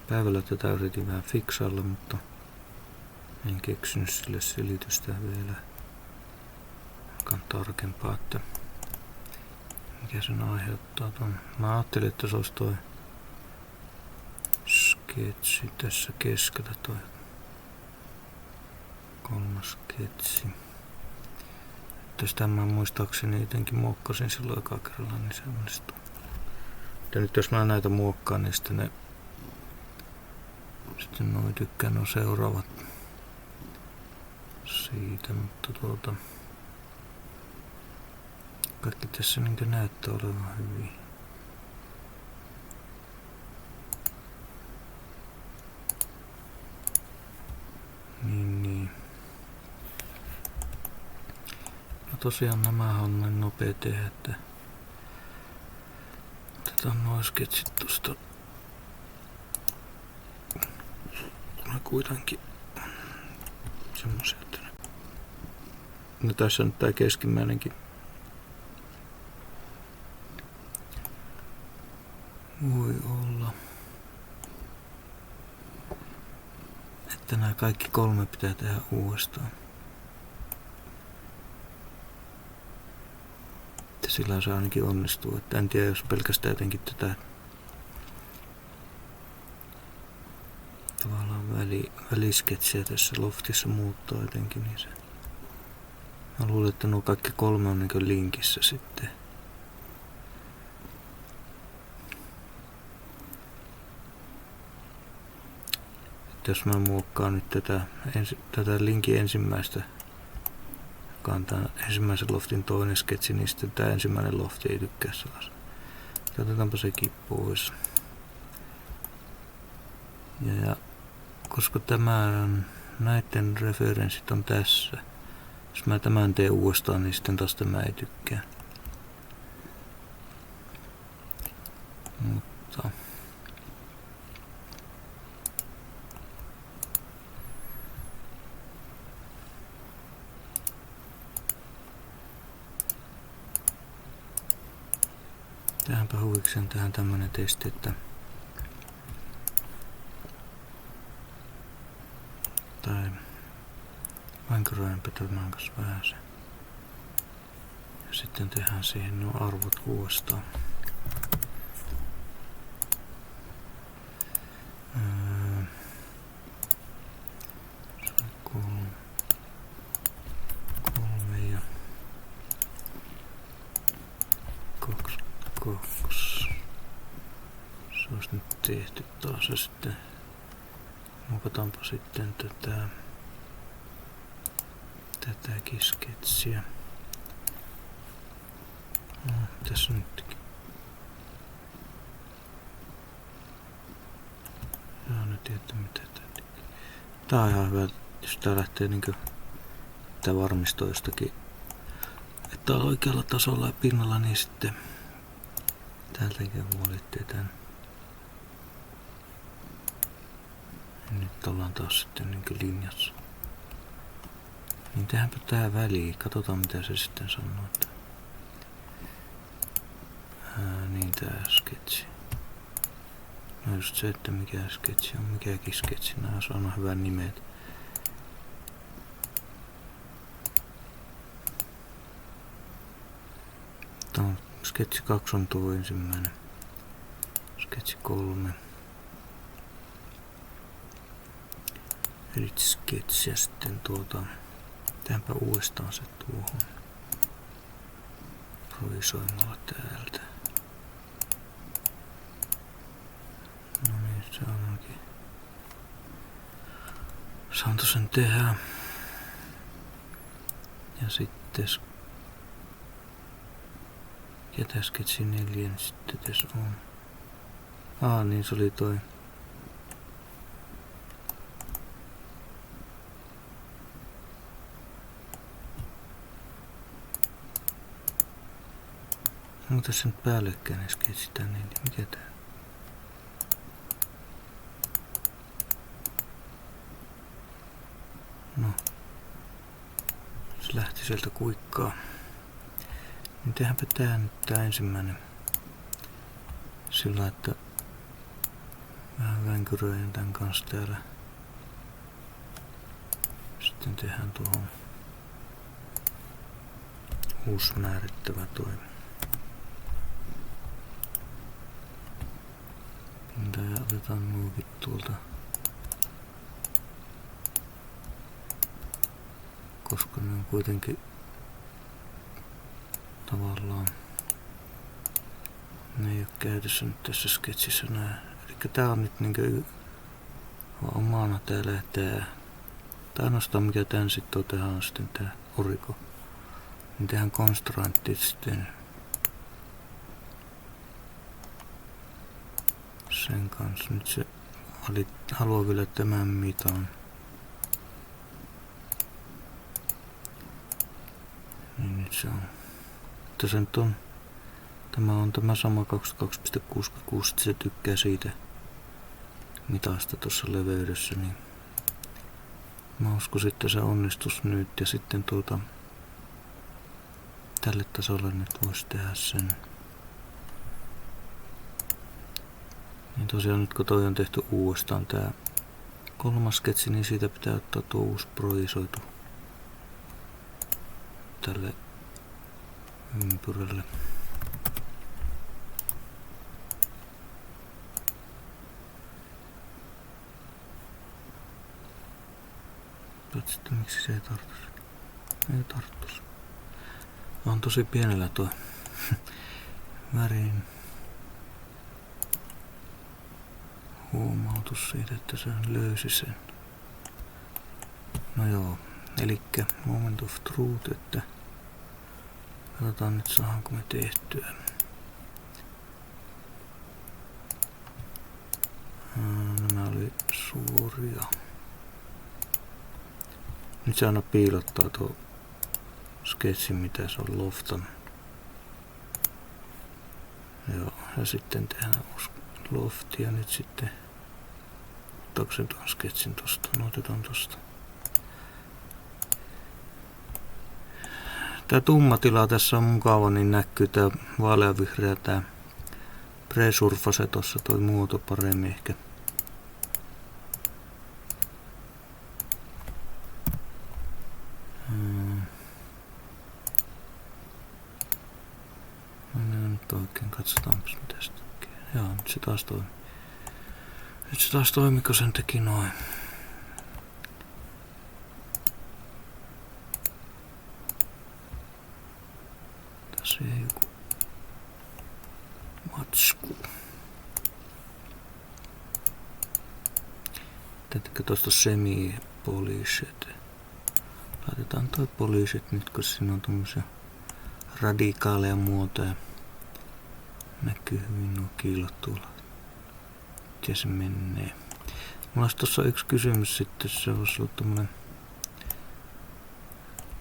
Päivällä tätä yritin vähän fiksailla, mutta en keksinyt sille selitystä vielä tarkempaa, että mikä sen aiheuttaa ton. Mä ajattelin, että se olisi toi sketsi tässä keskellä, toi kolmas sketsi. Tästä mä muistaakseni jotenkin muokkasin silloin ekaa kerralla, niin se onnistuu. Ja nyt jos mä näitä muokkaan, niin sitten noi tykkään nuo seuraavat siitä, mutta kaikki tässä niinkö näyttää olevan hyvin. Niin. No tosiaan nämä on niin nopea tehdä, että otetaan nuo sketsit tosta. Mä kuitenkin semmosia, että no tässä nyt tää keskimmäinenkin voi olla, että nämä kaikki kolme pitää tehdä uudestaan. Että sillä se ainakin onnistuu, että en tiedä jos pelkästään jotenkin tätä tavallaan välisketsiä tässä loftissa muuttaa jotenkin, niin se. Mä luulen, että nuo kaikki kolme on niin linkissä sitten. Että jos mä muokkaan nyt tätä linkin ensimmäistä, joka on tämän ensimmäisen loftin toinen sketsi, niin sitten tää ensimmäinen lofti ei tykkää sellaisen. Otetaanpa sekin pois. Ja koska näiden referenssit on tässä, jos mä tämän teen uudestaan, niin sitten taas tämä ei tykkää. Mutta tähänpä huvikseen tähän tämmönen testi, että tai vankoroinpa tämän kanssa vähän sen. Ja sitten tehdään siihen nuo arvot uudestaan. Se on 3 ja 2. Se olisi nyt tehty taas ja sitten muokataanpa sitten tätäkin sketsiä. No, tässä nytkin. Joo, nyt tiedätte mitä tää on ihan hyvä, jos tää lähtee niinkö tää varmistaa jostakin, että on oikealla tasolla ja pinnalla, niin sitten täältäkin valittiin tän. Ja nyt ollaan taas sitten niinkö linjassa. Niin tehdäänpä tää väliin, katsotaan mitä se sitten sanoo. Niin tää sketsi. No just se, että mikä sketsi on mikäkin sketsi, nää on hyvän nimet. Sketsi 2 on tuo ensimmäinen. Sketsi 3. Edit sketsi ja sitten tehdäänpä uudestaan se tuohon. Provisoimalla täältä. No niin, se on oikein. Saanto sen tehdä. Ja sitten ja tää sketsi 4, niin sitten tässä on. Niin se oli toi. Onko tässä nyt päällekkäinen sketsi tänne, niin mikä tää? No. Se lähti sieltä kuikkaa. Niin tehdäänpä tää nyt tää ensimmäinen. Sillä että Vähän vänkyröin tän kanssa täällä. Sitten tehdään tuohon uusi määrittävä toi pinta ja otetaan nuukit tuolta, koska ne on kuitenkin tavallaan, ne ei oo käytössä nyt tässä sketsissä nää. Elikkä tää on nyt niinkö omana täällä tää. Tai ainoastaan mikä tän sitten tehdään on sitten tää oriko. Niin tehdään constraintit sitten sen kanssa. Nyt se haluaa kyllä tämän mitan. Niin nyt se on. Mutta se nyt on. Tämä on tämä sama 22.66. Se tykkää siitä mitasta tuossa leveydessä. Niin mä uskon, että se onnistus nyt. Ja sitten tälle tasolle nyt voisi tehdä sen. Niin tosiaan nyt kun toi on tehty uudestaan tää kolmas sketsi, niin siitä pitää ottaa tuo uusi projisoitu tälle ympyrälle. Sitten miksi se ei tarttuisi? Ei tarttuisi. On tosi pienellä tuo värin huomautus siitä, että se löysi sen. No joo, elikkä moment of truth, että katsotaan nyt saadaanko me tehtyä. Nämä oli suoria. Nyt se aina piilottaa tuo sketsin, mitä se on loftan. Joo, ja sitten tehdään lofti ja nyt sitten ottaako se tuon sketsin tosta? No otetaan tosta. Tää tumma tila tässä on mukava, niin näkyy tää vaaleanvihreä tää presurfase tossa, toi muoto paremmin ehkä. Oikein katsotaanpas mitä se tekee. Joo, nyt se taas toimii. Nyt se taas toimii, kun sen teki noin. Tässä ei joku matsku. Teettekö tosta semi-polishet? Laitetaan toi polishet nyt, kun siinä on tommosia radikaaleja muotoja. Näkyy hyvin nuo kiilot tuolla. Miten se menee? Mulla olisi tossa yksi kysymys sitten, se olisi ollut tommonen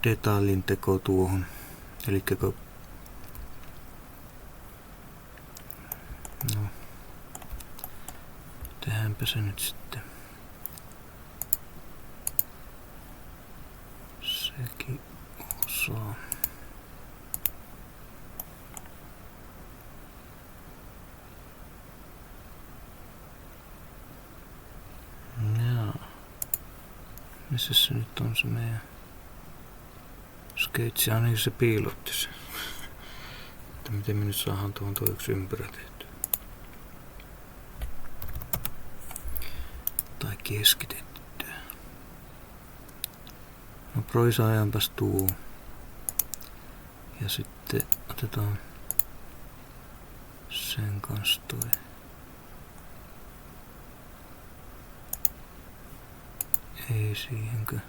detailin teko tuohon. Elikkä kun no, tehdäänpä se nyt sitten. Sekin osaa. Missä se nyt on se meidän sketsi? Niin se piilotti sen. Että miten me nyt saadaan tuohon tuo yksi ympyrä tehtyä. Tai keskitettyä. No proisaajaanpas tuo. Ja sitten otetaan sen kanssa toi. Ei siihenkö.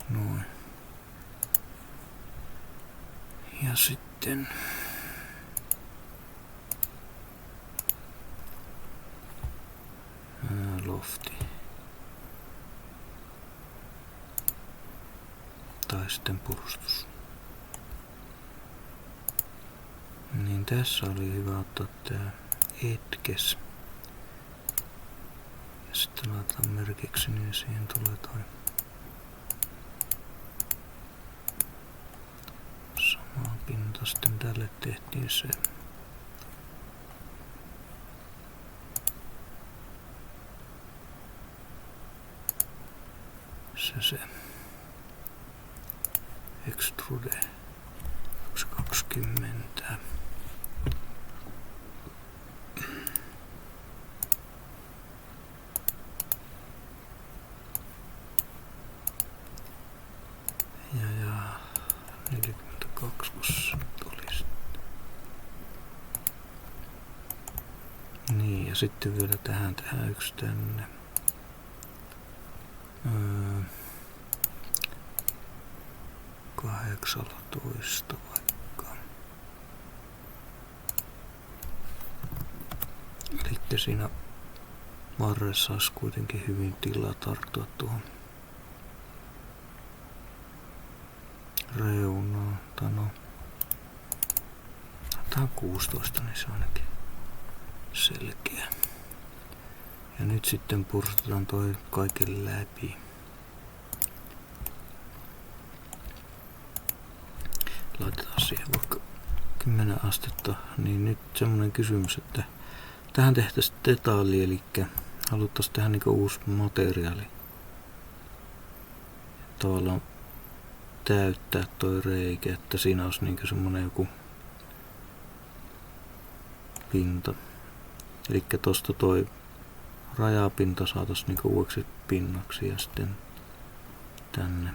Noin. Ja sitten lofti. Tai sitten purstus. Niin tässä oli hyvä ottaa tää etkes. Ja sitten laitetaan merkiksi, niin siihen tulee toi sama pinta. sitten tälle tehtiin se. Se extrude 20. Ja 42 olisi. Niin, ja sitten vielä tähän yksi tänne. 18 vaikka. Elikkä siinä varressa olisi kuitenkin hyvin tilaa tarttua tuohon reunaan. Tää on 16, niin se on ainakin selkeä. Ja nyt sitten purstetaan toi kaiken läpi. Laitetaan siihen vaikka 10 astetta, niin nyt semmonen kysymys, että tähän tehtäisiin detalli, eli haluttaisiin tehdä niinku uusi materiaali. Tavallaan täyttää toi reikä, että siinä olisi niinku semmonen joku pinta. Eli tosta toi rajapinta saataisiin niinku uudeksi pinnaksi ja sitten tänne.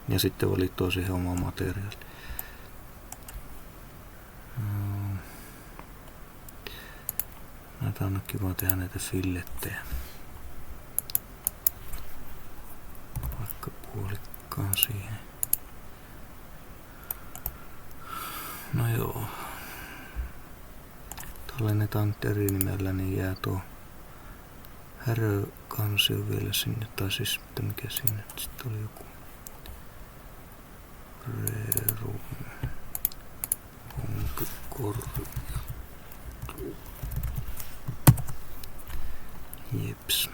Ja sitten valittua siihen oma materiaali. Näitä on kiva tehdä näitä fillettejä. Vaikka puolikkaan siihen. No joo. Tallennetaan nyt eri nimellä, niin jää tuo härökansio vielä sinne. Tai siis mikä siinä sitten oli joku. Rerum. Jeps.